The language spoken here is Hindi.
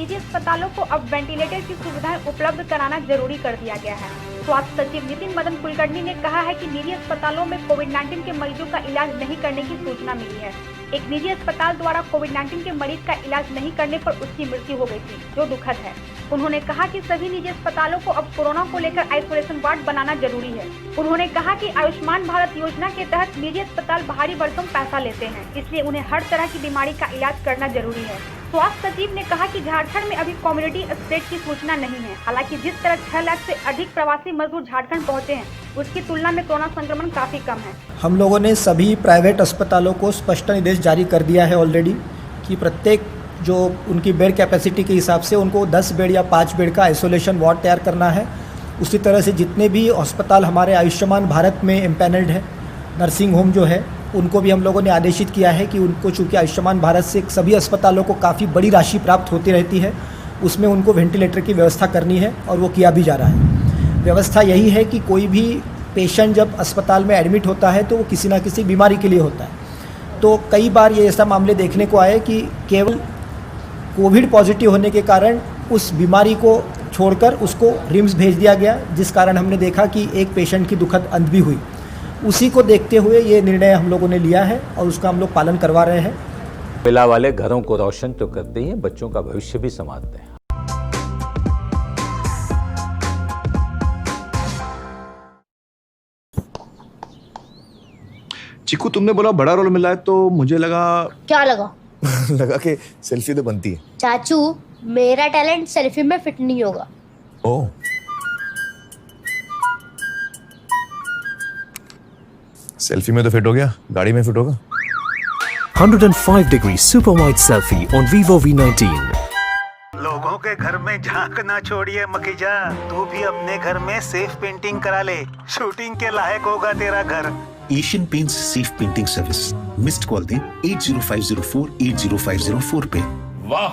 निजी अस्पतालों को अब वेंटिलेटर की सुविधाएं उपलब्ध कराना जरूरी कर दिया गया है। स्वास्थ्य सचिव नितिन मदन कुलकर्णी ने कहा है कि निजी अस्पतालों में कोविड-19 के मरीजों का इलाज नहीं करने की सूचना मिली है। एक निजी अस्पताल द्वारा कोविड-19 के मरीज का इलाज नहीं करने पर उसकी मृत्यु हो गई थी, जो दुखद है। उन्होंने कहा कि सभी निजी अस्पतालों को अब कोरोना को लेकर आइसोलेशन वार्ड बनाना जरूरी है। उन्होंने कहा कि आयुष्मान भारत योजना के तहत निजी अस्पताल बाहरी भरपूर पैसा लेते हैं, इसलिए उन्हें हर तरह की बीमारी का इलाज करना जरूरी है। स्वास्थ्य सचिव ने कहा कि झारखंड में अभी कम्युनिटी स्प्रेड की सूचना नहीं है। हालांकि जिस तरह 6 लाख से अधिक प्रवासी मजदूर झारखंड पहुंचे हैं, उसकी तुलना में कोरोना संक्रमण काफी कम है। हम लोगों ने सभी प्राइवेट अस्पतालों को स्पष्ट निर्देश जारी कर दिया है ऑलरेडी कि प्रत्येक जो उनकी बेड कैपेसिटी के हिसाब से उनको 10 बेड या 5 बेड का आइसोलेशन वार्ड तैयार करना है। उसी तरह से जितने भी अस्पताल हमारे आयुष्मान भारत में एम्पैनल्ड है, नर्सिंग होम जो है, उनको भी हम लोगों ने आदेशित किया है कि उनको चूँकि आयुष्मान भारत से सभी अस्पतालों को काफ़ी बड़ी राशि प्राप्त होती रहती है, उसमें उनको वेंटिलेटर की व्यवस्था करनी है और वो किया भी जा रहा है। व्यवस्था यही है कि कोई भी पेशेंट जब अस्पताल में एडमिट होता है तो वो किसी ना किसी बीमारी के लिए होता है। तो कई बार ये ऐसा मामले देखने को आए कि केवल कोविड पॉजिटिव होने के कारण उस बीमारी को छोड़कर उसको रिम्स भेज दिया गया, जिस कारण हमने देखा कि एक पेशेंट की दुखद अंत भी हुई। उसी को देखते हुए ये निर्णय हम लोगों ने लिया है और उसका हम लोग पालन करवा रहे हैं। मिला वाले घरों को रोशन तो करते ही हैं, बच्चों का भविष्य भी संवारते हैं। चिकू, तुमने बोला बड़ा रोल मिला है तो मुझे लगा क्या लगा? लगा कि सेल्फी तो बनती है। चाचू, मेरा टैलेंट सेल्फी में फिट नहीं होगा। ओह, सेल्फी में तो फिट हो गया, गाड़ी में फिट होगा। 105-degree super wide selfie on Vivo V19। लोगों के घर में झांकना छोड़िए मखीजा, तू भी अपने घर में सेफ पेंटिंग करा ले। शूटिंग के लायक होगा तेरा घर। Asian paints safe painting service. Missed call दें 80504 80504 पे। वाह,